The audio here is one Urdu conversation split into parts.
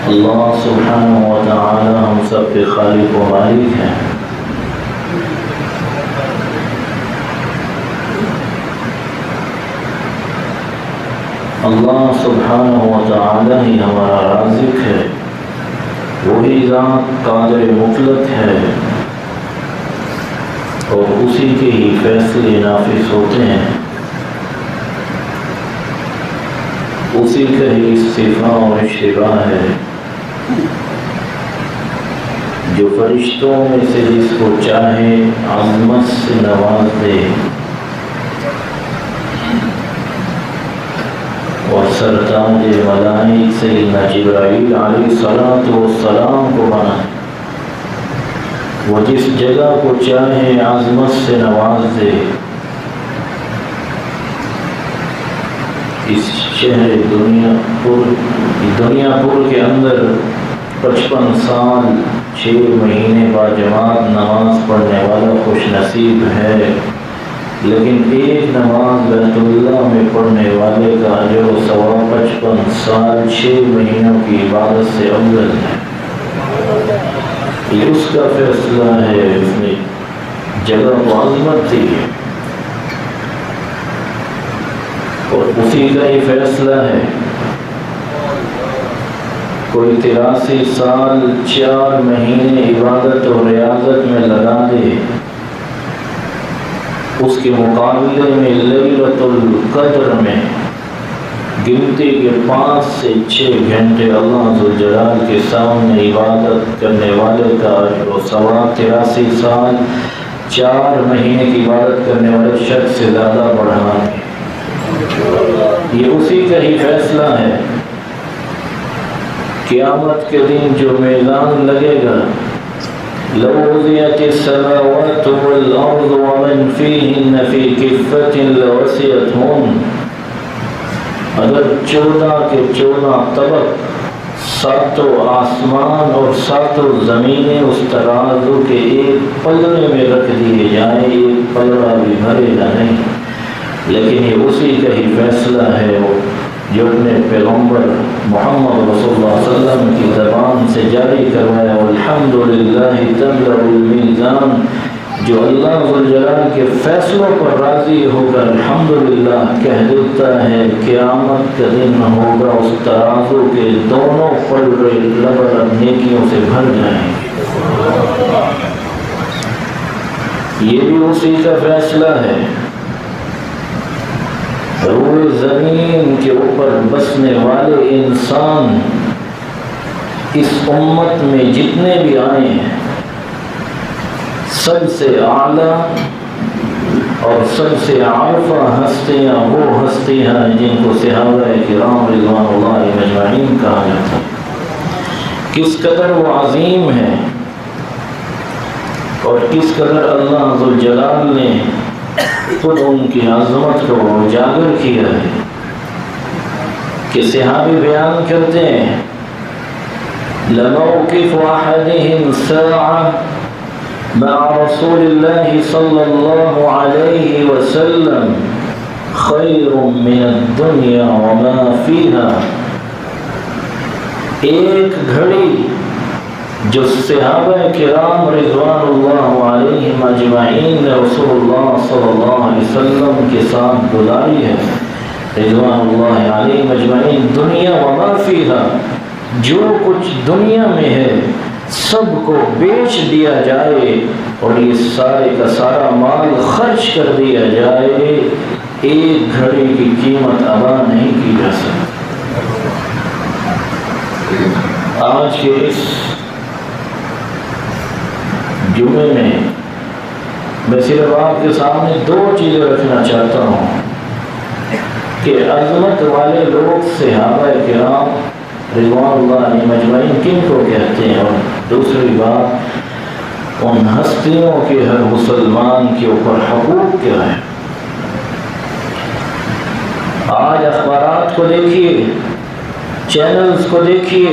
اللہ سبحانہ و تعالی ہم سب کے خالق و مالک ہیں۔ اللہ سبحانہ و تعالی ہی ہمارا رازق ہے، وہی ذات قادر مطلق ہے اور اسی کے ہی فیصلے نافذ ہوتے ہیں، اسی کا ہی استفاء اور اشتباہ ہے۔ جو فرشتوں میں سے جس کو چاہے عظمت سے نواز دے اور سرتاج ملائک سیدنا جبرائیل علیہ السلام کو بنائے، وہ جس جگہ کو چاہے عظمت سے نواز دے۔ اس شہر دنیا پور کے اندر 55 سال 6 مہینے باجماعت نماز پڑھنے والا خوش نصیب ہے، لیکن ایک نماز بیت اللہ میں پڑھنے والے کا اجر و ثواب 55 سال 6 مہینوں کی عبادت سے افضل ہے۔ یہ اس کا فیصلہ ہے، اس نے جگہ کو عظمت دی ہے اور اسی کا ہی فیصلہ ہے۔ کوئی 83 سال 4 مہینے عبادت اور ریاضت میں لگا دے، اس کے مقابلے میں لیلۃ القدر میں گنتی کے 5 سے 6 گھنٹے اللہ ذوالجلال کے سامنے عبادت کرنے والے کا اجر و ثواب 83 سال 4 مہینے کی عبادت کرنے والے شخص سے زیادہ بڑھانا ہے۔ یہ اسی کا ہی فیصلہ ہے۔ قیامت کے دن جو میدان لگے گا، لو وضعت السماوات والارض ومن فیہن فی کفۃ لوسعتہن، اگر 14 کے 14 طبق 7 آسمان اور 7 زمینیں اس ترازو کے ایک پلڑے میں رکھ دیے جائیں، ایک پلڑا بھی بھرے گا نہیں۔ لیکن یہ اسی کا ہی فیصلہ ہے جو اپنے پیغمبر محمد رسول اللہ صلی اللہ علیہ وسلم کی زبان سے جاری کروایا، والحمدللہ تملأ المیزان، جو اللہ ذوالجلال کے فیصلوں پر راضی ہو کر الحمدللہ کہہ دیتا ہے، قیامت کا دن ہوگا اس ترازو کے دونوں پلڑے لبرب نیکیوں سے بھر جائیں۔ یہ بھی اسی کا فیصلہ ہے۔ روئے زمین کے اوپر بسنے والے انسان اس امت میں جتنے بھی آئے ہیں، سب سے اعلیٰ اور سب سے عارفہ ہستیاں وہ ہستیاں ہیں جن کو صحابہ کرام رضوان اللہ اجمعین کہا جاتا ہے۔ کس قدر وہ عظیم ہیں اور کس قدر اللہ ذوالجلال نے خود ان کی عظمت کو اجاگر کیا ہے کہ صحابی بیان کرتے ہیں، لَمَوْقِفُ أَحَدِهِمْ سَاعَةً مَعَ رَسُولِ اللَّهِ صَلَّى اللَّهُ عَلَيْهِ وَسَلَّمَ خَيْرٌ مِّنَ الدُّنْيَا وَمَا فِيهَا، ایک گھڑی جو صحابہ کرام رضوان اللہ علیہم اجمعین نے رسول اللہ صلی اللہ علیہ وسلم کے ساتھ گزاری ہے، رضوان اللہ علیہم اجمعین، دنیا وما فیہا، جو کچھ دنیا میں ہے سب کو بیچ دیا جائے اور یہ سارے کا سارا مال خرچ کر دیا جائے، ایک گھڑی کی قیمت ادا نہیں کی جا سکتی۔ آج کے اس جمعے میں میں صرف آپ کے سامنے 2 چیزیں رکھنا چاہتا ہوں کہ عظمت والے لوگ صحابہ کرام رضوان اللہ علیہم اجمعین کن کو کہتے ہیں، اور دوسری بات ان ہستیوں کے ہر مسلمان کے اوپر حقوق کیا ہے۔ آج اخبارات کو دیکھیے، چینلز کو دیکھیے،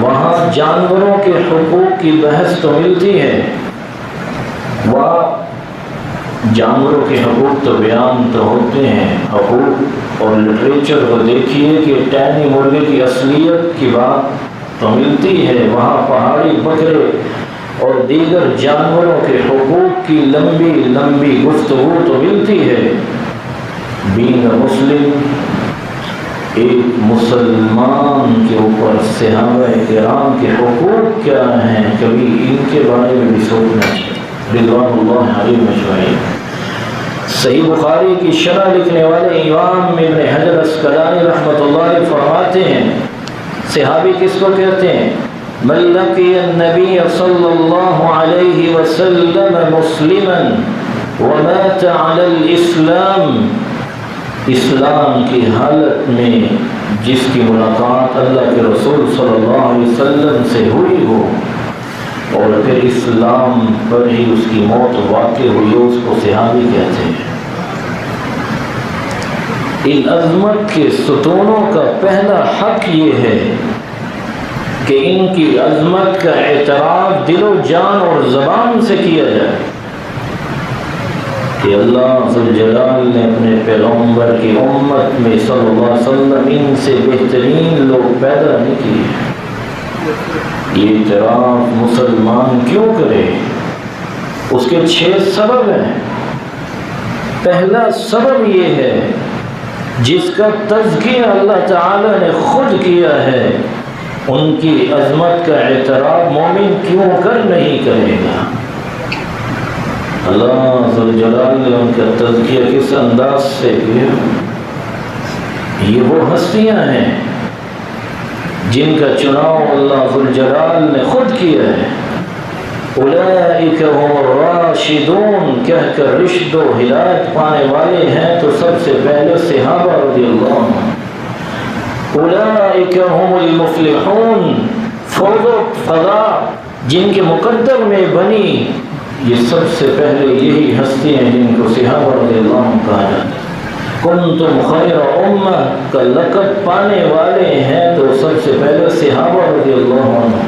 وہاں جانوروں کے حقوق کی بحث تو ملتی ہے، وہاں جانوروں کے حقوق تو بیان تو ہوتے ہیں، حقوق اور لٹریچر کو دیکھیے کہ ٹینی مرغے کی اصلیت کی بات تو ملتی ہے، وہاں پہاڑی بکرے اور دیگر جانوروں کے حقوق کی لمبی لمبی گفتگو تو ملتی ہے۔ بین مسلم، ایک مسلمان کے اوپر صحابہ کرام کے حقوق کیا ہیں، کبھی ان کے بارے میں بھی سوچنا چاہیے رضوان اللہ علیہم اجمعین۔ صحیح بخاری کی شرح لکھنے والے امام ابن حجر اسقلانی رحمۃ اللہ علیہ فرماتے ہیں، صحابی کس کو کہتے ہیں؟ من لقی النبی صلی اللہ علیہ وسلم مسلما ومات علی الاسلام، اسلام کی حالت میں جس کی ملاقات اللہ کے رسول صلی اللہ علیہ وسلم سے ہوئی ہو اور پھر اسلام پر ہی اس کی موت واقع ہوئی ہو، اس کو صحابی کہتے ہیں۔ ان عظمت کے ستونوں کا پہلا حق یہ ہے کہ ان کی عظمت کا اعتراف دل و جان اور زبان سے کیا جائے کہ اللہ ذوالجلال نے اپنے پیغمبر کی امت میں صلی اللہ علیہ وسلم ان سے بہترین لوگ پیدا نہیں کیے۔ یہ اعتراف مسلمان کیوں کرے؟ اس کے 6 سبب ہیں۔ پہلا سبب یہ ہے جس کا تذکیہ اللہ تعالی نے خود کیا ہے، ان کی عظمت کا اعتراف مومن کیوں کر نہیں کرے گا؟ اللہ ذوالجلال نے ان کا تذکیہ کس انداز سے کیا؟ یہ وہ ہستیاں ہیں جن کا چناؤ اللہ ذوالجلال نے خود کیا ہے۔ اولئک هم الراشدون کہہ کر رشد و ہدایت پانے والے ہیں تو سب سے پہلے صحابہ رضی اللہ عنہ۔ اولئک هم المفلحون، فوز و فلاح جن کے مقدر میں بنی، یہ سب سے پہلے یہی ہستی ہیں جن کو صحابہ رضی اللہ عنہ کہا جاتا ہے۔ کنتم خیر امہ کا لقب پانے والے ہیں تو سب سے پہلے صحابہ رضی اللہ عنہ۔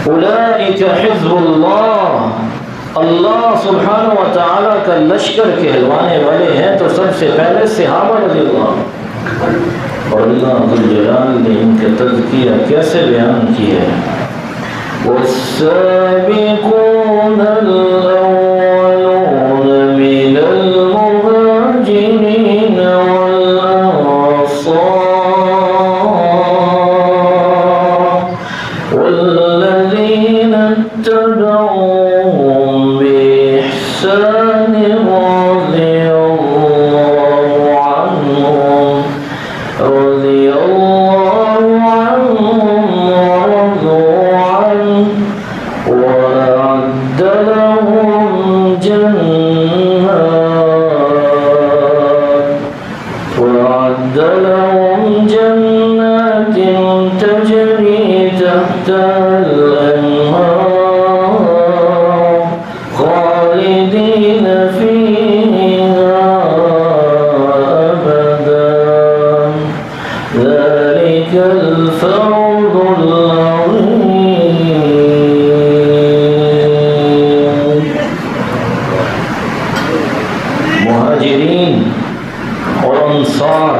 اولئک حزب اللہ، اللہ سبحانہ و تعالیٰ کا لشکر کہلوانے والے ہیں تو سب سے پہلے صحابہ رضی اللہ عنہ۔ اور اللہ ذوالجلال نے ان کا تذکیہ کیسے بیان کیا ہے؟ والسابقون الأولون من المهاجرين والأنصار والذين اتبعوهم بإحسان رضي الله عنهم ورضوا عنه وأعد لهم جنات تجري تحتها الأنهار خالدين فيها أبدا، ذلك الفوز العظيم۔ مہاجرین اور انصار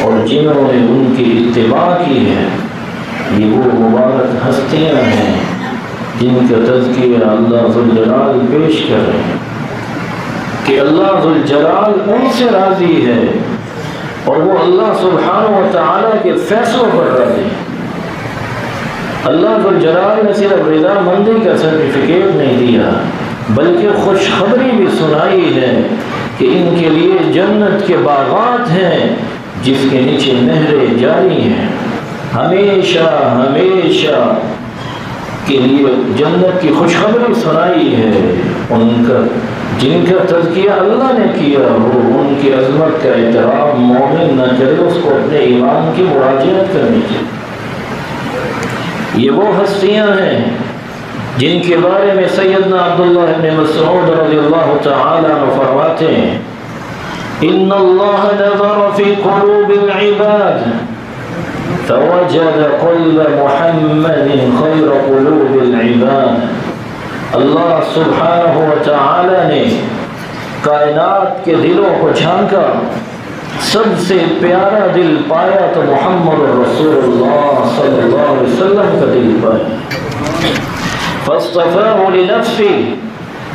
اور جنہوں نے ان کی اتباع کی ہے، یہ وہ مبارک ہستیاں ہیں جن کا تذکیہ اللہ ذوالجلال پیش کر رہے ہیں کہ اللہ ذوالجلال ان سے راضی ہے اور وہ اللہ سبحانہ و تعالیٰ کے فیصلوں پر راضی ہے۔ اللہ ذوالجلال نے صرف رضا مندی کا سرٹیفکیٹ نہیں دیا بلکہ خوشخبری بھی سنائی ہے کہ ان کے لیے جنت کے باغات ہیں جس کے نیچے نہریں جاری ہیں، ہمیشہ ہمیشہ کے لیے جنت کی خوشخبری سنائی ہے۔ ان کا جن کا تذکیہ اللہ نے کیا ہو، ان کی عظمت کا اعتراف مومن نہ کرے، اس کو اپنے ایمان کی مراجعت کرنی چاہیے۔ یہ وہ ہستیاں ہیں جن کے بارے میں سیدنا عبداللہ بن مسعود رضی اللہ تعالی عنہ فرماتے ہیں، ان اللہ نظر فی قلوب العباد فوجد قلب محمد خیر قلوب العباد۔ اللہ سبحانہ و تعالی نے کائنات کے دلوں کو جھانکا، سب سے پیارا دل پایا تو محمد رسول اللہ صلی اللہ علیہ وسلم کا دل پایا۔ فاصطفاه لنفسه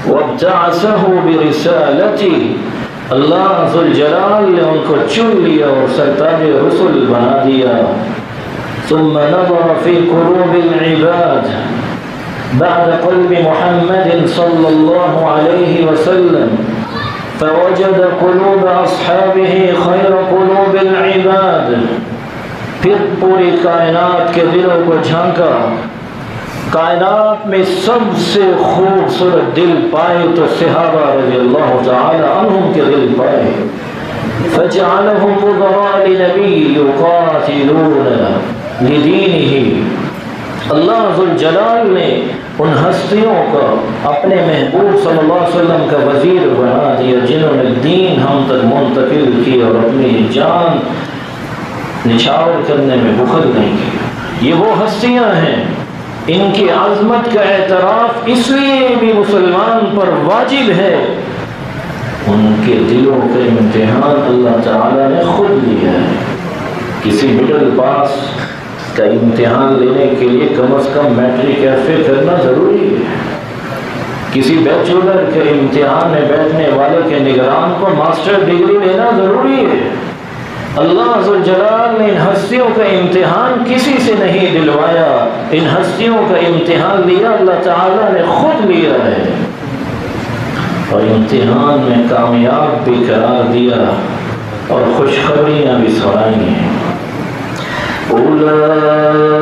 وابتعثه برسالته، اللہ ذوالجلال نے ان کو چن لیا اور سرتاج رسل بنا دیا۔ ثم نظر في قلوب العباد بعد قلب محمد صلی اللہ علیہ وسلم فوجد قلوب اصحابه خیر قلوب العباد، پھر پوری کائنات کے دلوں کو جھانکا، کائنات میں سب سے خوبصورت دل پائے تو صحابہ رضی اللہ تعالی عنہم کے دل پائے۔ فجعلهم وزراء لنبی یقاتلون لدینہ، اللہ ذوالجلال نے ان ہستیوں کو اپنے محبوب صلی اللہ علیہ وسلم کا وزیر بنا دیا جنہوں نے دین ہم تک منتقل کی اور اپنی جان نچھاور کرنے میں بخل نہیں کی۔ یہ وہ ہستیاں ہیں، ان کی عظمت کا اعتراف اس لیے بھی مسلمان پر واجب ہے، ان کے دلوں کا امتحان اللہ تعالیٰ نے خود لیا ہے۔ کسی مڈل پاس کا امتحان لینے کے لیے کم از کم میٹرک ایف اے کرنا ضروری ہے، کسی بیچلر کے امتحان میں بیٹھنے والے کے نگران کو ماسٹر ڈگری لینا ضروری ہے۔ اللہ ذوالجلال نے ان ہستیوں کا امتحان کسی سے نہیں دلوایا، ان ہستیوں کا امتحان لیا اللہ تعالیٰ نے خود لیا ہے، اور امتحان میں کامیاب بھی قرار دیا اور خوشخبریاں بھی سنائی ہیں۔ أولئك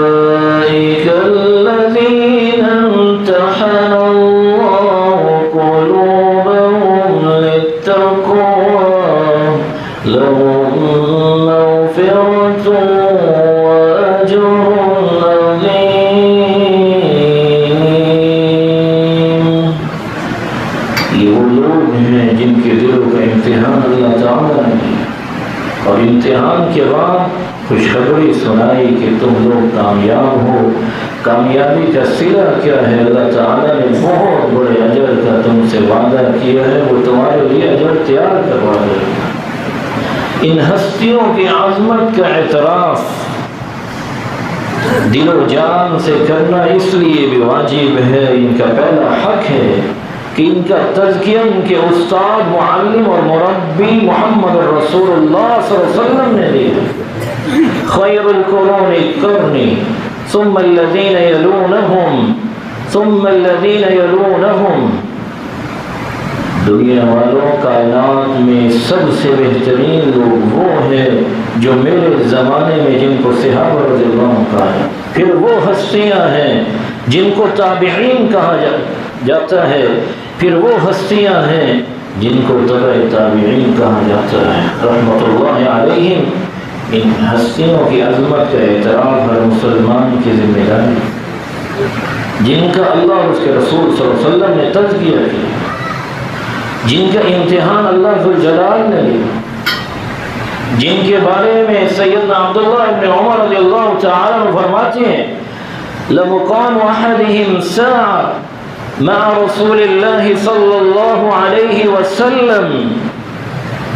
الذين امتحن الله قلوبهم للتقوى لهم مغفرة وأجر عظيم۔ یہ وہ لوگ ہیں جن کے دلوں کا امتحان اللہ تعالیٰ نے، اور امتحان کے بعد خوشخبری سنائی کہ تم لوگ کامیاب ہو۔ کامیابی کا صلہ کیا ہے؟ اللہ تعالیٰ نے بہت بڑے اجر کا تم سے وعدہ کیا ہے، وہ تمہارے لیے اجر تیار کروا دے گا۔ ان ہستیوں کی عظمت کا اعتراف دل و جان سے کرنا اس لیے بھی واجب ہے، ان کا پہلا حق ہے کہ ان کا تزکیہ ان کے استاد، معلم اور مربی محمد رسول اللہ صلی اللہ علیہ وسلم نے دیا۔ خیر القرون قرنی ثم الذین یلونہم ثم الذین یلونہم، دنیا والوں کائنات میں سب سے بہترین لوگ وہ ہیں جو میرے زمانے میں جن کو صحابہ رضی اللہ عنہم کہا ہے، پھر وہ ہستیاں ہیں جن کو تابعین کہا جاتا ہے، پھر وہ ہستیاں ہیں جن کو تبع تابعین کہا جاتا ہے رحمۃ اللہ علیہم۔ ان ہستیوں کی عظمت کا اعتراف ہر مسلمان کی ذمہ داری، جن کا اللہ اور اس کے رسول صلی اللہ علیہ وسلم نے تزکیہ کیا، جن کا امتحان اللہ ذوالجلال نے لیا، جن کے بارے میں سیدنا عبداللہ ابن عمر رضی اللہ تعالیٰ عنہ فرماتے ہیں لَمُقَامُ أَحَدِهِمْ سَاعَةً مَعَ رَسُولِ اللَّهِ صَلَّى اللَّهُ عَلَيْهِ وَسَلَّمَ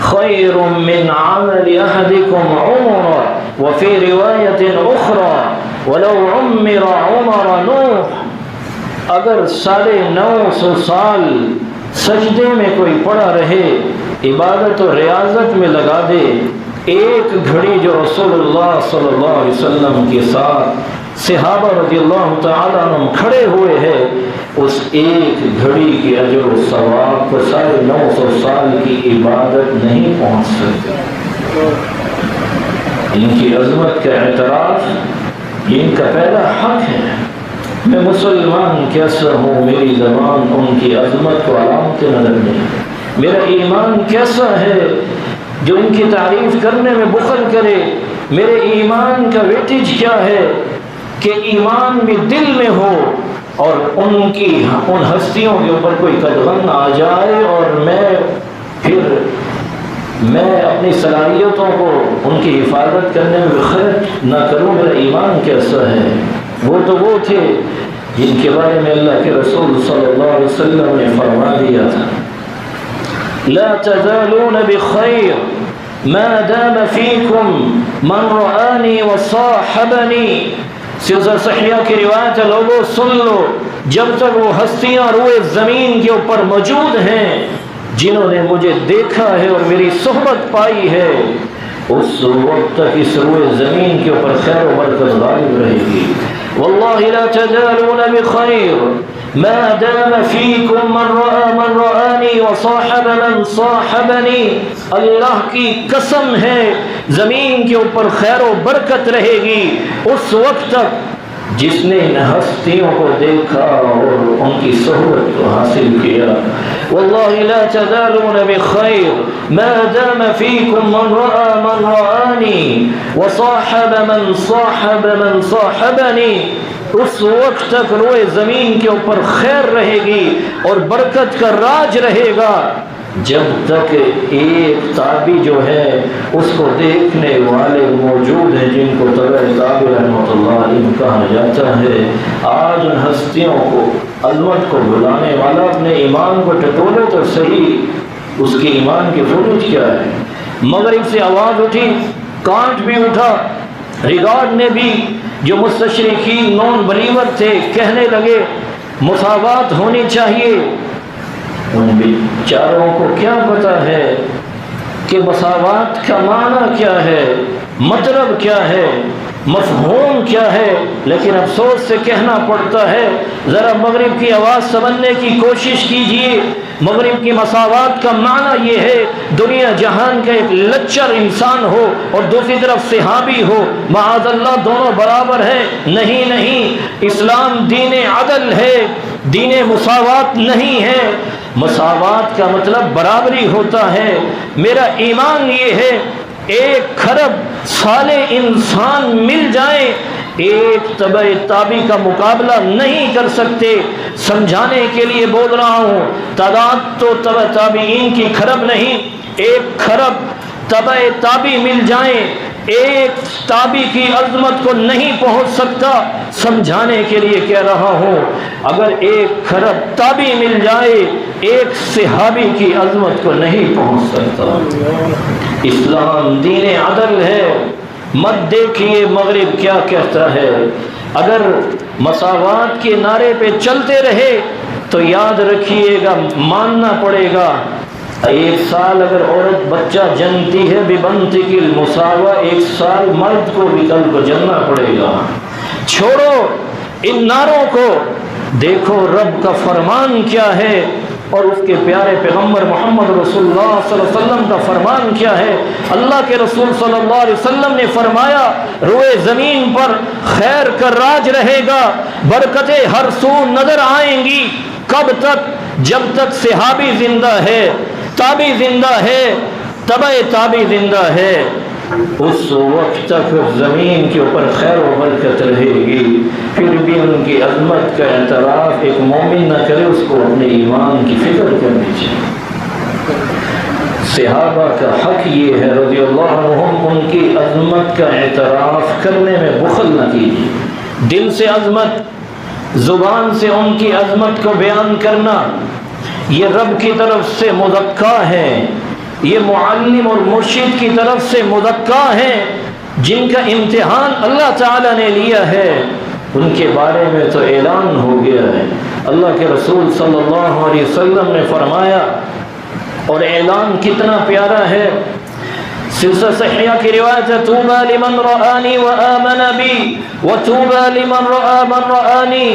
خیر من عمل احدکم عمرا وفی روایت اخرى ولو عمر عمر نوح، اگر 950 سال سجدے میں کوئی پڑا رہے، عبادت و ریاضت میں لگا دے، ایک گھڑی جو رسول اللہ صلی اللہ علیہ وسلم کے ساتھ صحابہ رضی اللہ تعالیٰ عنہ کھڑے ہوئے ہیں، اس ایک گھڑی کے اجر و ثواب کو 950 سال کی عبادت نہیں پہنچ سکتی۔ ان کی عظمت کا اعتراف ان کا پہلا حق ہے۔ میں مسلمان کیسا ہوں، میری زبان ان کی عظمت کو علامت نظر نہیں، میرا ایمان کیسا ہے جو ان کی تعریف کرنے میں بخل کرے، میرے ایمان کا ویٹیج کیا ہے کہ ایمان بھی دل میں ہو اور ان ہستیوں کے اوپر کوئی قدغن آ جائے اور میں اپنی صلاحیتوں کو ان کی حفاظت کرنے میں خرچ نہ کروں، میرا ایمان کیسا ہے؟ وہ تو وہ تھے جن کے بارے میں اللہ کے رسول صلی اللہ علیہ وسلم نے فرما دیا تھا لا تزالون بخیر ما دام فیکم من رآنی وصاحبنی. سلسلہ صحیحہ کی روایت ہے، لوگوں سن لو، جب تک وہ ہستیاں روئے زمین کے اوپر موجود ہیں جنہوں نے مجھے دیکھا ہے اور میری صحبت پائی ہے، اس وقت تک اس روئے زمین کے اوپر خیر و برکت غالب رہے گی. واللہ لا تزالون بخیر ما دام فیکم من رأى من رآنی وصاحب من صاحبنی. اللہ کی قسم ہے زمین کے اوپر خیر و برکت رہے گی اس وقت تک جس نے ان ہستیوں کو دیکھا اور ان کی صحبت کو حاصل کیا. واللہ لا تزالون بخیر ما دام فیکم من رأى من رآنی وصاحب من صاحب من صاحبنی. اس وقت تک روئے زمین کے اوپر خیر رہے گی اور برکت کا راج رہے گا جب تک ایک تابی جو ہے اس کو دیکھنے والے موجود ہیں جن کو تبع تابی رحمۃ اللہ علیہ کہا جاتا ہے. آج ان ہستیوں کو عظمت کو بلانے والا اپنے ایمان کو ٹٹولے تو صحیح، اس کے ایمان کی فروج کیا ہے. مغرب سے آواز اٹھی، کانٹ بھی اٹھا، ریگارڈ نے بھی جو مستشرقین نون بلیور تھے کہنے لگے مساوات ہونی چاہیے. ان بیچاروں کو کیا پتا ہے کہ مساوات کا معنی کیا ہے، مطلب کیا ہے، مفہوم کیا ہے، لیکن افسوس سے کہنا پڑتا ہے. ذرا مغرب کی آواز سمجھنے کی کوشش کیجئے. مغرب کی مساوات کا معنی یہ ہے دنیا جہان کا ایک لچر انسان ہو اور دوسری طرف صحابی ہو، معاذ اللہ دونوں برابر ہیں. نہیں، اسلام دین عدل ہے، دین مساوات نہیں ہے. مساوات کا مطلب برابری ہوتا ہے. میرا ایمان یہ ہے 1,000,000,000 صالح انسان مل جائیں ایک تبع تابی کا مقابلہ نہیں کر سکتے. سمجھانے کے لیے بول رہا ہوں، تعداد تو تبع تابعین کی کھرب نہیں، 1,000,000,000 تبع تابی مل جائیں ایک تابی کی عظمت کو نہیں پہنچ سکتا. سمجھانے کے لیے کہہ رہا ہوں، اگر 1,000,000,000 تابی مل جائے ایک صحابی کی عظمت کو نہیں پہنچ سکتا. اسلام دین عدل ہے. مت دیکھیے مغرب کیا کہتا ہے. اگر مساوات کے نعرے پہ چلتے رہے تو یاد رکھیے گا ماننا پڑے گا 1 سال اگر عورت بچہ جنتی ہے ببنتی کی المساوا، 1 سال مرد کو بھی کل کو جننا پڑے گا. چھوڑو ان نعروں کو، دیکھو رب کا فرمان کیا ہے اور اس کے پیارے پیغمبر محمد رسول اللہ صلی اللہ علیہ وسلم کا فرمان کیا ہے. اللہ کے رسول صلی اللہ علیہ وسلم نے فرمایا روئے زمین پر خیر کا راج رہے گا، برکتیں ہر سو نظر آئیں گی. کب تک؟ جب تک صحابی زندہ ہے، تابی زندہ ہے، تبع تابی زندہ ہے. اس وقت تک زمین کے اوپر خیر و برکت رہے گی. پھر بھی ان کی عظمت کا اعتراف ایک مومن نہ کرے، اس کو اپنے ایمان کی فکر کرنی چاہیے. صحابہ کا حق یہ ہے رضی اللہ عنہم، ان کی عظمت کا اعتراف کرنے میں بخل نہ کیجیے. دل سے عظمت، زبان سے ان کی عظمت کو بیان کرنا یہ رب کی طرف سے مزکا ہے، یہ معلم اور مرشد کی طرف سے مزکا ہیں جن کا امتحان اللہ تعالیٰ نے لیا ہے. ان کے بارے میں تو اعلان ہو گیا ہے. اللہ کے رسول صلی اللہ علیہ وسلم نے فرمایا، اور اعلان کتنا پیارا ہے. سلسلہ صحیحہ کی روایت ہے، طوبی لمن رآنی وآمن بی وطوبی لمن رآ من رآنی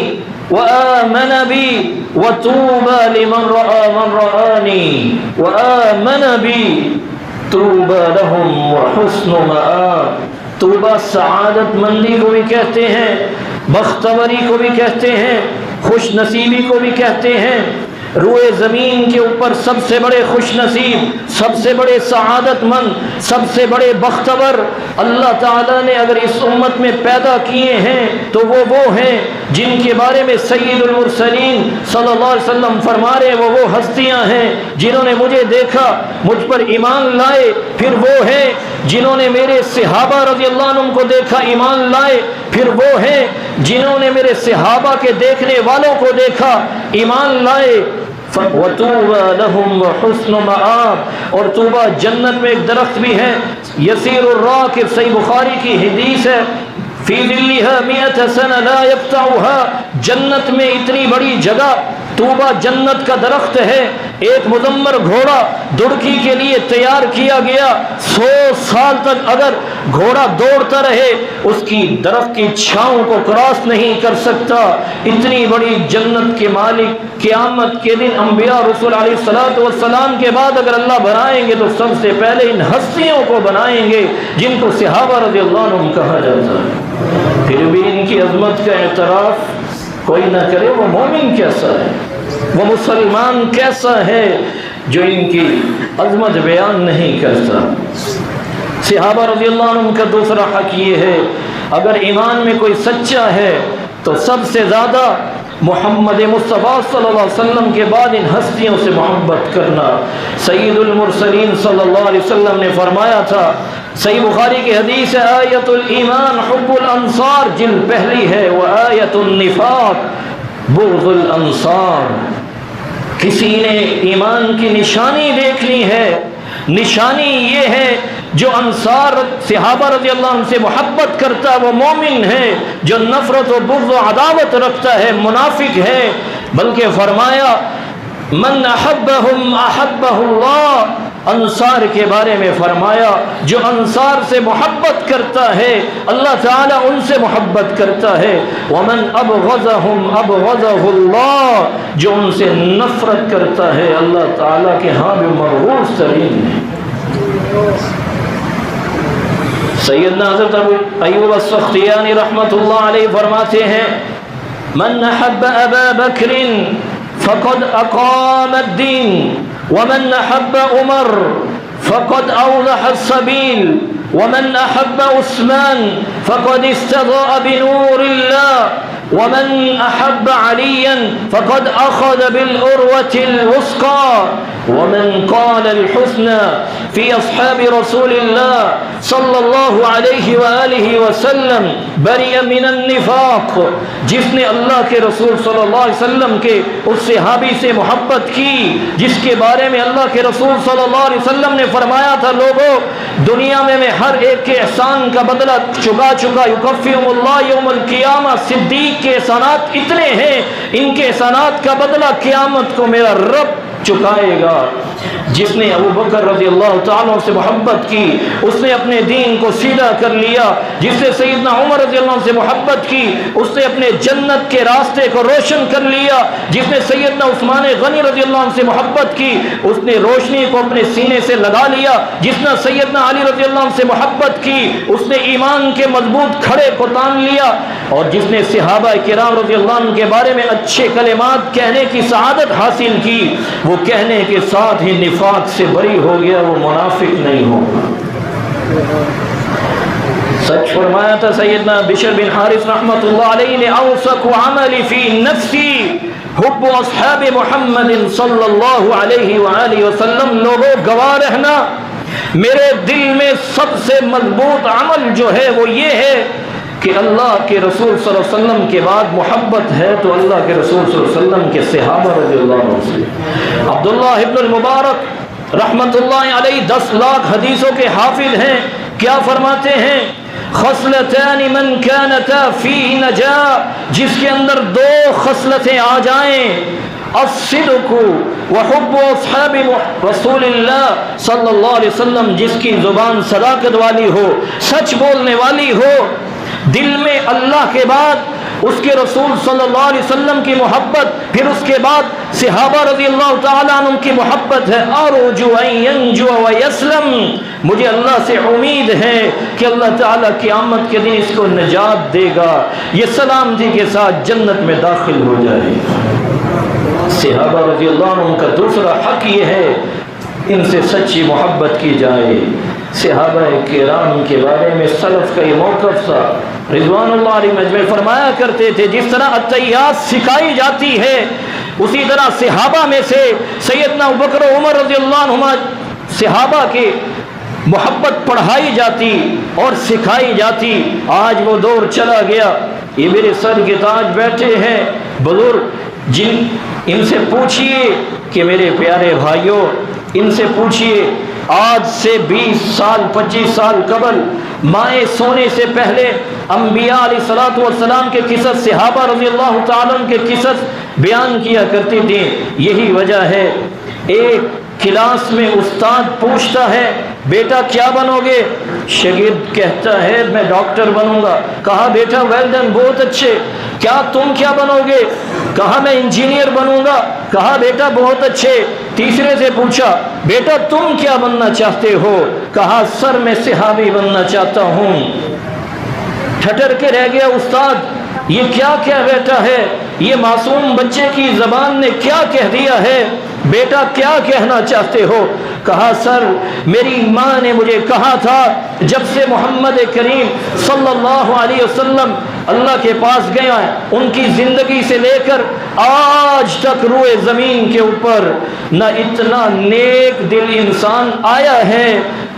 وآمن بی وطوبى لمن رأى من رآني وآمن بي طوبى لهم وحسن مآب. طوبى سعادت مندی کو بھی کہتے ہیں، بختوری کو بھی کہتے ہیں، خوش نصیبی کو بھی کہتے ہیں. روئے زمین کے اوپر سب سے بڑے خوش نصیب، سب سے بڑے سعادت مند، سب سے بڑے بختور اللہ تعالیٰ نے اگر اس امت میں پیدا کیے ہیں تو وہ ہیں جن کے بارے میں سید المرسلین صلی اللہ علیہ وسلم فرما رہے ہیں وہ ہستیاں ہیں جنہوں نے مجھے دیکھا، مجھ پر ایمان لائے. پھر وہ ہیں جنہوں نے میرے صحابہ رضی اللہ عنہم کو دیکھا ایمان لائے، پھر وہ ہیں جنہوں نے میرے صحابہ کے دیکھنے والوں کو دیکھا ایمان لائے۔ وَطُوبَى لَهُمْ وَحُسْنُ مَآبٍ، اور طوبہ جنت میں ایک درخت بھی ہے، یسیر الراکب، صحیح بخاری کی حدیث ہے، فی ظلها 100 سنہ لا یقطعها، جنت میں اتنی بڑی جگہ طوبہ جنت کا درخت ہے، ایک مزمر گھوڑا دڑکی کے لیے تیار کیا گیا، 100 سال تک اگر گھوڑا دوڑتا رہے اس کی درخت کی چھاؤں کو کراس نہیں کر سکتا۔ اتنی بڑی جنت کے مالک قیامت کے دن انبیاء رسول علیہ الصلوۃ والسلام کے بعد اگر اللہ بنائیں گے تو سب سے پہلے ان ہستیوں کو بنائیں گے جن کو صحابہ رضی اللہ عنہم کہا جاتا ہے۔ پھر بھی ان کی عظمت کا اعتراف کوئی نہ کرے، وہ مومن کیسا ہے، وہ مسلمان کیسا ہے جو ان کی عظمت بیان نہیں کرتا۔ صحابہ رضی اللہ عنہم کا دوسرا حق یہ ہے، اگر ایمان میں کوئی سچا ہے تو سب سے زیادہ محمد مصطفیٰ صلی اللہ علیہ وسلم کے بعد ان ہستیوں سے محبت کرنا۔ سید المرسلین صلی اللہ علیہ وسلم نے فرمایا تھا، صحیح بخاری کی حدیث ہے، آیت الایمان حب الانصار، جلد پہلی ہے، وآیت النفاق بغض الانصار۔ کسی نے ایمان کی نشانی دیکھنی ہے، نشانی یہ ہے جو انصار صحابہ رضی اللہ عنہ سے محبت کرتا ہے وہ مومن ہے، جو نفرت و بغض و عداوت رکھتا ہے منافق ہے۔ بلکہ فرمایا من احبہم احبہ اللہ، انصار کے بارے میں فرمایا جو انصار سے محبت کرتا ہے اللہ تعالیٰ ان سے محبت کرتا ہے، ومن ابغضہم ابغضہ اللہ، جو ان سے نفرت کرتا ہے اللہ تعالیٰ کے ہاں بھی مرغوب ترین ہے۔ سیدنا حضرت ابو ایوب السختیانی رحمۃ اللہ علیہ فرماتے ہیں، من احب ابا بکر فقد اقام الدین، ومن احب عمر فقد اوضح السبیل، ومن احب عثمان فقد استضاء بنور اللہ، ومن احب علیا فقد اخذ بالعروة الوثقى، ومن قال الحسنى في اصحاب رسول اللہ صلی اللہ علیہ وآلہ وسلم بری من النفاق، جس نے اللہ کے رسول صلی اللہ علیہ وسلم کے اس صحابی سے محبت کی جس کے بارے میں اللہ کے رسول صلی اللہ علیہ وسلم نے فرمایا تھا، لوگوں دنیا میں ہر ایک کے احسان کا بدلہ چکا یکفیہم اللہ یوم القیامہ، صدیق کے احسانات اتنے ہیں ان کے احسانات کا بدلہ قیامت کو میرا رب چکائے گا۔ جس نے ابو بکر رضی اللہ تعالیٰ سے محبت کی اس نے اپنے دین کو سیدھا کر لیا، جس نے سیدنا عمر رضی اللہ عنہ سے محبت کی اس نے اپنے جنت کے راستے کو روشن کر لیا، جس نے سیدنا عثمان غنی رضی اللہ عنہ سے محبت کی اس نے روشنی کو اپنے سینے سے لگا لیا، جس نے سیدنا علی رضی اللہ عنہ سے محبت کی اس نے ایمان کے مضبوط کھڑے کو تان لیا، اور جس نے صحابہ کرام رضی اللہ عنہ کے بارے میں اچھے کلمات کہنے کی سعادت حاصل کی وہ کہنے کے ساتھ ہی نفاق سے بری ہو گیا، وہ منافق نہیں ہوگا۔ سچ فرمایا تھا سیدنا بشر بن حارث رحمۃ اللہ علیہ نے، اوثق عملی فی نفسی حب اصحاب محمد صلی اللہ علیہ وآلہ وسلم، لوگوں گواہ رہنا میرے دل میں سب سے مضبوط عمل جو ہے وہ یہ ہے کہ اللہ کے رسول صلی اللہ علیہ وسلم کے بعد محبت ہے تو اللہ کے رسول صلی اللہ علیہ وسلم کے صحابہ رضی اللہ عنہ سے۔ عبداللہ ابن المبارک رحمت اللہ علیہ 10 لاکھ حدیثوں کے حافظ ہیں، کیا فرماتے ہیں، خصلتان من كانتا فيه نجاة، جس کے اندر 2 خصلتیں آ جائیں، الصدق وحب اصحاب رسول اللہ صلی اللہ علیہ وسلم، جس کی زبان صداقت والی ہو، سچ بولنے والی ہو، دل میں اللہ کے بعد اس کے رسول صلی اللہ علیہ وسلم کی محبت، پھر اس کے بعد صحابہ رضی اللہ تعالیٰ عنہ کی محبت ہے، ارجو ان ینجو ویسلم، مجھے اللہ سے امید ہے کہ اللہ تعالیٰ قیامت کے دن اس کو نجات دے گا، یہ سلامتی کے ساتھ جنت میں داخل ہو جائے گا۔ صحابہ رضی اللہ عنہ کا دوسرا حق یہ ہے ان سے سچی محبت کی جائے۔ صحابہ کرام کے بارے میں سلف کا یہ موقف تھا، رضوان اللہ علیہ مجمع فرمایا کرتے تھے جس طرح التحیات سکھائی جاتی ہے اسی طرح صحابہ میں سے سیدنا ابوبکر و عمر رضی اللہ عنہما صحابہ کے محبت پڑھائی جاتی اور سکھائی جاتی۔ آج وہ دور چلا گیا۔ یہ میرے سر کے تاج بیٹھے ہیں بزرگ، ان سے پوچھئے کہ میرے پیارے بھائیوں، ان سے پوچھئے آج سے 20 سال 25 سال قبل مائیں سونے سے پہلے انبیاء علیہ الصلوۃ والسلام کے قصص، صحابہ رضی اللہ تعالیٰ عنہ کے قصص بیان کیا کرتی تھی۔ یہی وجہ ہے ایک کلاس میں استاد پوچھتا ہے بیٹا کیا بنو گے؟ شاگرد کہتا ہے میں ڈاکٹر بنوں گا۔ کہا بیٹا ویل ڈن، بہت اچھے۔ کیا تم کیا بنو گے؟ کہا میں انجینئر بنوں گا۔ کہا بیٹا بہت اچھے۔ تیسرے سے پوچھا بیٹا تم کیا بننا چاہتے ہو؟ کہا سر میں صحابی بننا چاہتا ہوں۔ ٹھٹر کے رہ گیا استاد، یہ کیا کہہ بیٹھا ہے؟ یہ معصوم بچے کی زبان نے کیا کہہ دیا ہے؟ بیٹا کیا کہنا چاہتے ہو؟ کہا سر میری ماں نے مجھے کہا تھا جب سے محمد کریم صلی اللہ علیہ وسلم اللہ کے پاس گیا ہے، ان کی زندگی سے لے کر آج تک روئے زمین کے اوپر نہ اتنا نیک دل انسان آیا ہے،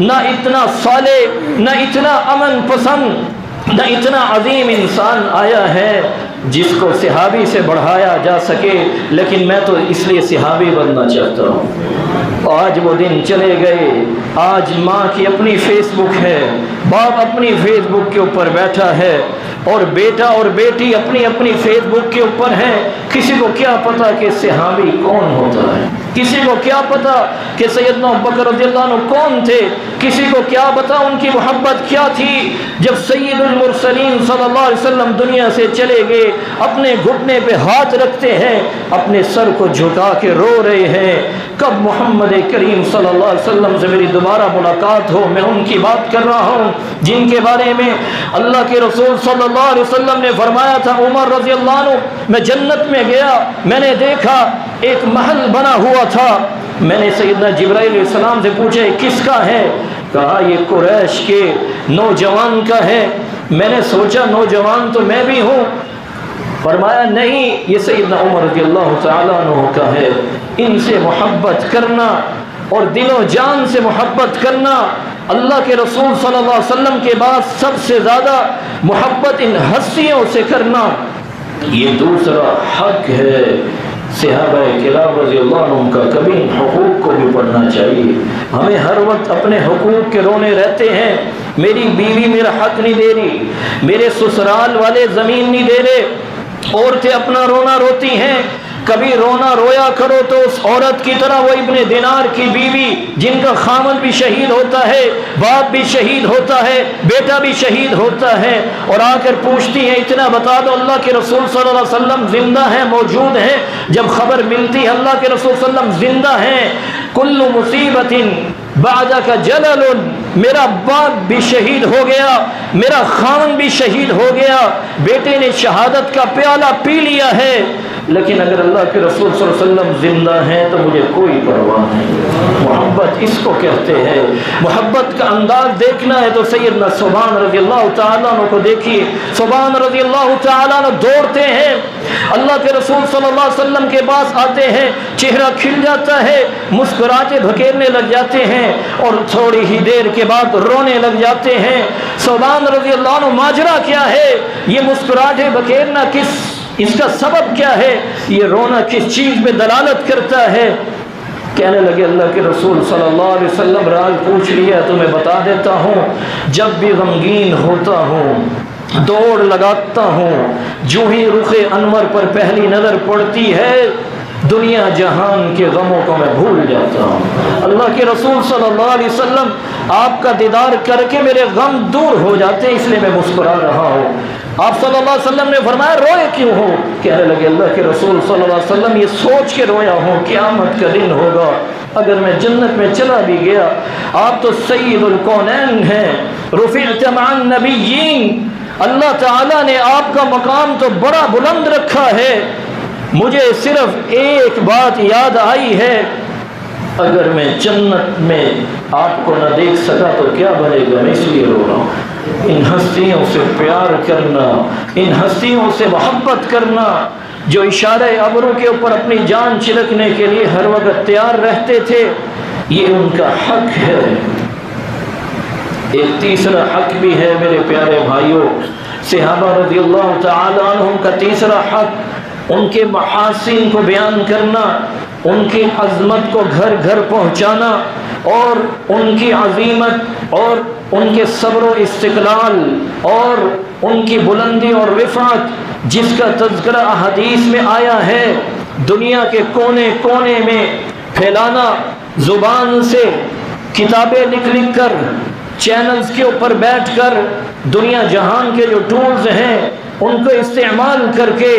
نہ اتنا صالح، نہ اتنا امن پسند، نہ اتنا عظیم انسان آیا ہے جس کو صحابی سے بڑھایا جا سکے۔ لیکن میں تو اس لیے صحابی بننا چاہتا ہوں۔ آج وہ دن چلے گئے۔ آج ماں کی اپنی فیس بک ہے، باپ اپنی فیس بک کے اوپر بیٹھا ہے، اور بیٹا اور بیٹی اپنی اپنی فیس بک کے اوپر ہیں۔ کسی کو کیا پتا کہ صحابی کون ہوتا ہے، کسی کو کیا پتا کہ سیدنا ابوبکر رضی اللہ عنہ کون تھے، کسی کو کیا پتا ان کی محبت کیا تھی۔ جب سید المرسلین صلی اللہ علیہ وسلم دنیا سے چلے گئے، اپنے گھٹنے پہ ہاتھ رکھتے ہیں، اپنے سر کو جھکا کے رو رہے ہیں، کب محمد کریم صلی اللہ علیہ وسلم سے میری دوبارہ ملاقات ہو۔ میں ان کی بات کر رہا ہوں جن کے بارے میں اللہ کے رسول صلی اللہ علیہ وسلم نے فرمایا تھا، عمر رضی اللہ عنہ میں جنت میں گیا، میں نے دیکھا ایک محل بنا ہوا تھا۔ میں نے سیدنا جبرائیل علیہ السلام سے پوچھا کس کا ہے؟ کہا یہ قریش کے نوجوان کا ہے۔ میں نے سوچا نوجوان تو میں بھی ہوں۔ فرمایا نہیں، یہ سیدنا عمر رضی اللہ تعالیٰ عنہ کا ہے۔ ان سے محبت کرنا اور دل و جان سے محبت کرنا، اللہ کے رسول صلی اللہ علیہ وسلم کے بعد سب سے زیادہ محبت ان ہستیوں سے کرنا، یہ دوسرا حق ہے۔ صحابہ کرام رضی اللہ عنہ کا کبھی ان حقوق کو بھی پڑھنا چاہیے۔ ہمیں ہر وقت اپنے حقوق کے رونے رہتے ہیں، میری بیوی میرا حق نہیں دے رہی، میرے سسرال والے زمین نہیں دے رہے۔ عورتیں اپنا رونا روتی ہیں، کبھی رونا رویا کرو تو اس عورت کی طرح وہ ابن دینار کی بیوی جن کا خامد بھی شہید ہوتا ہے، باپ بھی شہید ہوتا ہے، بیٹا بھی شہید ہوتا ہے، اور آ کر پوچھتی ہے اتنا بتا دو اللہ کے رسول صلی اللہ علیہ وسلم زندہ ہیں، موجود ہیں؟ جب خبر ملتی ہے اللہ کے رسول صلی اللہ علیہ وسلم زندہ ہیں، کل مصیبت بعدک جلل، میرا باپ بھی شہید ہو گیا، میرا خامد بھی شہید ہو گیا، بیٹے نے شہادت کا پیالہ پی لیا ہے، لیکن اگر اللہ کے رسول صلی اللہ علیہ وسلم زندہ ہیں تو مجھے کوئی پرواہ نہیں۔ محبت اس کو کہتے ہیں۔ محبت کا انداز دیکھنا ہے تو سیدنا ثوبان رضی اللہ تعالیٰ عنہ کو دیکھیے۔ ثوبان رضی اللہ تعالیٰ عنہ دوڑتے ہیں، اللہ کے رسول صلی اللہ علیہ وسلم کے پاس آتے ہیں، چہرہ کھل جاتا ہے، مسکراتے بھکیرنے لگ جاتے ہیں، اور تھوڑی ہی دیر کے بعد رونے لگ جاتے ہیں۔ ثوبان رضی اللہ عنہ ماجرا کیا ہے؟ یہ مسکراتے بھکیرنا اس کا سبب کیا ہے؟ یہ رونا کس چیز پہ دلالت کرتا ہے؟ کہنے لگے اللہ کے رسول صلی اللہ علیہ وسلم راز پوچھ لیا تو میں بتا دیتا ہوں، جب بھی غمگین ہوتا ہوں دوڑ لگاتا ہوں، جو ہی رخ انور پر پہلی نظر پڑتی ہے دنیا جہان کے غموں کو میں بھول جاتا ہوں۔ اللہ کے رسول صلی اللہ علیہ وسلم آپ کا دیدار کر کے میرے غم دور ہو جاتے ہیں، اس لیے میں مسکرا رہا ہوں۔ آپ صلی اللہ علیہ وسلم نے فرمایا روئے کیوں ہو؟ کہنے لگے اللہ کے رسول صلی اللہ علیہ وسلم یہ سوچ کے رویا ہوں قیامت کا دن ہوگا، اگر میں جنت میں چلا بھی گیا، آپ تو سید الکونین ہیں، رفعت مع النبیین، اللہ تعالیٰ نے آپ کا مقام تو بڑا بلند رکھا ہے۔ مجھے صرف ایک بات یاد آئی ہے، اگر میں جنت میں آپ کو نہ دیکھ سکا تو کیا بنے گا، میں اس لیے رو رہا ہوں۔ ان ہستیوں سے پیار کرنا، ان ہستیوں سے محبت کرنا جو اشارہ ابرو کے اوپر اپنی جان چھلکنے کے لیے ہر وقت تیار رہتے تھے، یہ ان کا حق ہے۔ ایک تیسرا حق بھی ہے میرے پیارے بھائیوں، صحابہ رضی اللہ تعالی عنہم کا تیسرا حق ان کے محاسن کو بیان کرنا، ان کی عظمت کو گھر گھر پہنچانا، اور ان کی عظیمت اور ان کے صبر و استقلال اور ان کی بلندی اور رفعت جس کا تذکرہ احادیث میں آیا ہے، دنیا کے کونے کونے میں پھیلانا، زبان سے کتابیں لکھ لکھ کر، چینلز کے اوپر بیٹھ کر، دنیا جہان کے جو ٹولز ہیں ان کو استعمال کر کے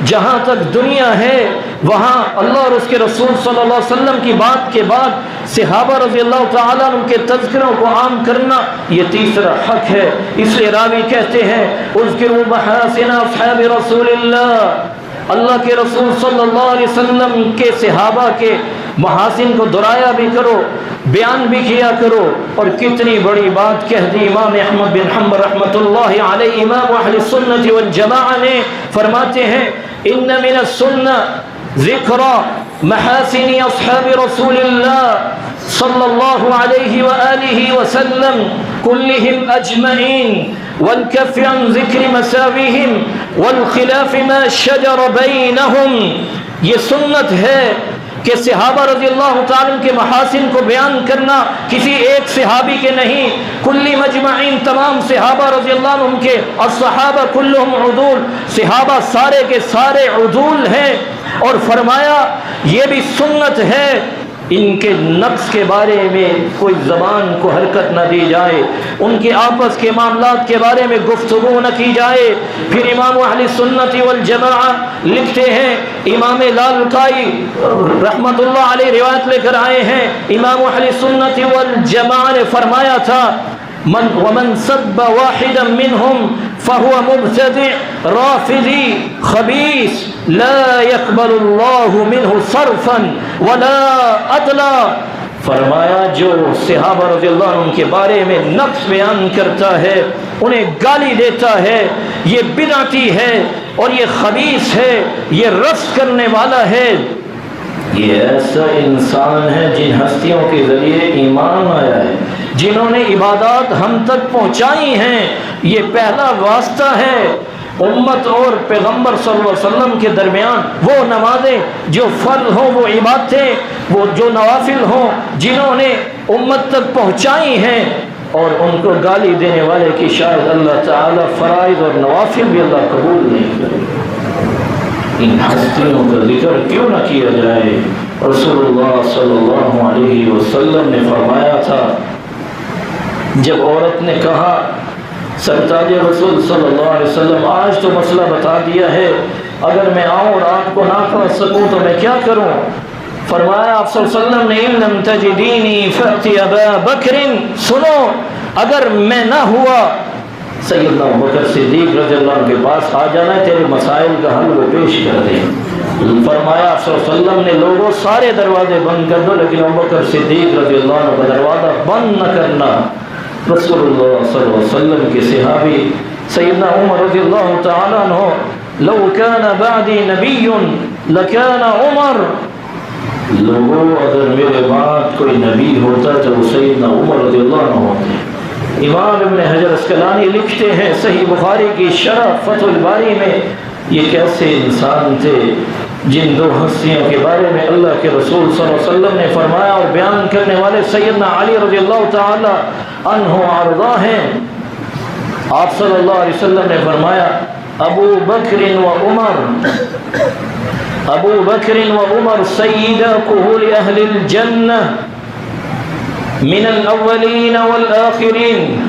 جہاں تک دنیا ہے وہاں اللہ اور اس کے رسول صلی اللہ علیہ وسلم کی بات کے بعد صحابہ رضی اللہ تعالیٰ عنہ کے تذکروں کو عام کرنا، یہ تیسرا حق ہے۔ اس لیے راوی کہتے ہیں اذکروا محاسن اصحاب رسول اللہ کے رسول صلی اللہ علیہ وسلم کے صحابہ کے محاسن کو دہرایا بھی کرو، بیان بھی کیا کرو۔ اور کتنی بڑی بات کہہ دی امام احمد بن حنبل رحمۃ اللہ علیہ، امام اہل سنت والجماعہ نے، فرماتے ہیں ان من السنہ ذکر محاسن اصحاب رسول اللہ صلی اللہ علیہ وآلہ وسلم كلهم اجمعین والکف عن ذکر مساویہم والخلاف ما شجر بینہم۔ یہ سنت ہے کہ صحابہ رضی اللہ تعالیٰ کے محاسن کو بیان کرنا کسی ایک صحابی کے نہیں، کلی مجمعین تمام صحابہ رضی اللہ عنہ کے، الصحابہ کلہم عدول، صحابہ سارے کے سارے عدول ہیں۔ اور فرمایا یہ بھی سنت ہے ان کے نقص کے بارے میں کوئی زبان کو حرکت نہ دی جائے، ان کے آپس کے معاملات کے بارے میں گفتگو نہ کی جائے۔ پھر امام اہل سنت والجماعہ لکھتے ہیں، امام لالکائی رحمت اللہ علیہ روایت لے کر آئے ہیں، امام اہل سنت والجماعہ نے فرمایا تھا ومن سب واحدا منهم فهو مبتدع رافضی خبیث لا يقبل الله منه صرفا ولا عدلا۔ فرمایا جو صحابہ رضی اللہ عنہ کے بارے میں نقص بیان کرتا ہے، انہیں گالی دیتا ہے، یہ بدعتی ہے اور یہ خبیث ہے، یہ رفض کرنے والا ہے۔ یہ ایسا انسان ہے جن ہستیوں کے ذریعے ایمان آیا ہے، جنہوں نے عبادات ہم تک پہنچائی ہیں۔ یہ پہلا واسطہ ہے امت اور پیغمبر صلی اللہ علیہ وسلم کے درمیان، وہ نمازیں جو فرض ہوں، وہ عبادتیں وہ جو نوافل ہوں جنہوں نے امت تک پہنچائی ہیں، اور ان کو گالی دینے والے کی شاید اللہ تعالیٰ فرائض اور نوافل بھی اللہ قبول نہیں کرے۔ ان ہستیوں کا ذکر کیوں نہ کیا جائے؟ رسول اللہ صلی اللہ علیہ وسلم نے فرمایا تھا، جب عورت نے کہا سرتاج رسول صلی اللہ علیہ وسلم آج تو مسئلہ بتا دیا ہے، اگر میں آؤں اور آپ کو نہ کر سکوں تو میں کیا کروں؟ فرمایا آپ صلی اللہ علیہ وسلم نے ان لم تجدینی فأتی ابا بکر، سنو اگر میں نہ ہوا سیدنا ابوبکر صدیق رضی اللہ عنہ کے پاس آ جانا ہے، تیرے مسائل کا حل وہ پیش کر دیں۔ فرمایا صلی اللہ علیہ وسلم نے لوگوں سارے دروازے بند کر دو لیکن ابوبکر صدیق رضی اللہ عنہ کا دروازہ بند نہ کرنا۔ رسول اللہ صلی اللہ علیہ وسلم کے صحابی سیدنا عمر رضی اللہ تعالی عنہ، لو کان بعدی نبی لکان عمر، لوگوں اگر میرے بعد کوئی نبی ہوتا تو وہ سیدنا عمر رضی اللہ عنہ ہوتے۔ امام ابن حجر اسقلانی لکھتے ہیں صحیح بخاری کی شرح فتح الباری میں، یہ کیسے انسان تھے جن دو ہستیوں کے بارے میں اللہ کے رسول صلی اللہ علیہ وسلم نے فرمایا، اور بیان کرنے والے سیدنا علی رضی اللہ تعالی عنہ وارضاہ ہیں۔ آپ صلی اللہ علیہ وسلم نے فرمایا ابو بکر و عمر سیدہ کہول اہل الجنہ من الاولین والآخرین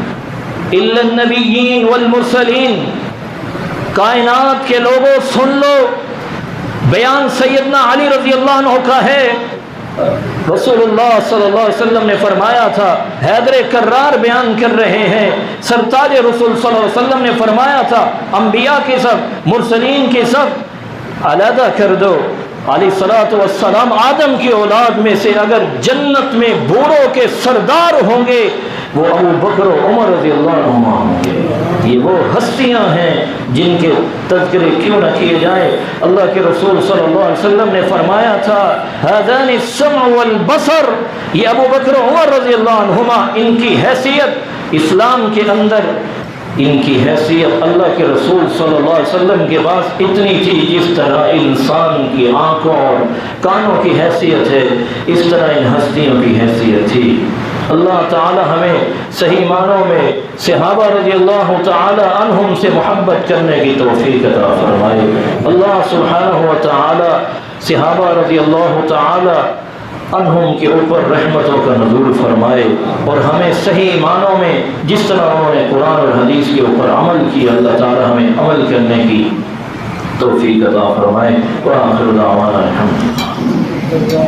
الا النبیین والمرسلین۔ کائنات کے لوگوں سن لو، بیان سیدنا علی رضی اللہ عنہ کا ہے۔ رسول اللہ صلی اللہ علیہ وسلم نے فرمایا تھا، حیدر کرار بیان کر رہے ہیں، سرتاج رسول صلی اللہ علیہ وسلم نے فرمایا تھا انبیاء کی سب، مرسلین کی سب علیحدہ کر دو۔ علیہ الصلوۃ والسلام آدم کی اولاد میں سے اگر جنت میں بوڑھوں کے سردار ہوں گے وہ ابو بکر و عمر رضی اللہ عنہما ہوں گے۔ یہ وہ ہستیاں ہیں جن کے تذکرے کیوں نہ کیے جائیں۔ اللہ کے رسول صلی اللہ علیہ وسلم نے فرمایا تھا هذان السمع والبصر، یہ ابو بکر و عمر رضی اللہ عنہما، ان کی حیثیت اسلام کے اندر ان کی حیثیت اللہ کے رسول صلی اللہ علیہ وسلم کے پاس اتنی تھی جس طرح انسان کی آنکھوں اور کانوں کی حیثیت ہے، اس طرح ان ہستیوں کی حیثیت تھی۔ اللہ تعالی ہمیں صحیح معنوں میں صحابہ رضی اللہ تعالی عنہم سے محبت کرنے کی توفیق عطا فرمائے۔ اللہ سبحانہ و تعالی صحابہ رضی اللہ تعالی عنہم کے اوپر رحمتوں کا نزول فرمائے، اور ہمیں صحیح معنوں میں جس طرح انہوں نے قرآن اور حدیث کے اوپر عمل کیا، اللہ تعالی ہمیں عمل کرنے کی توفیق عطا فرمائے۔ وآخر دعوانا الحمد للہ۔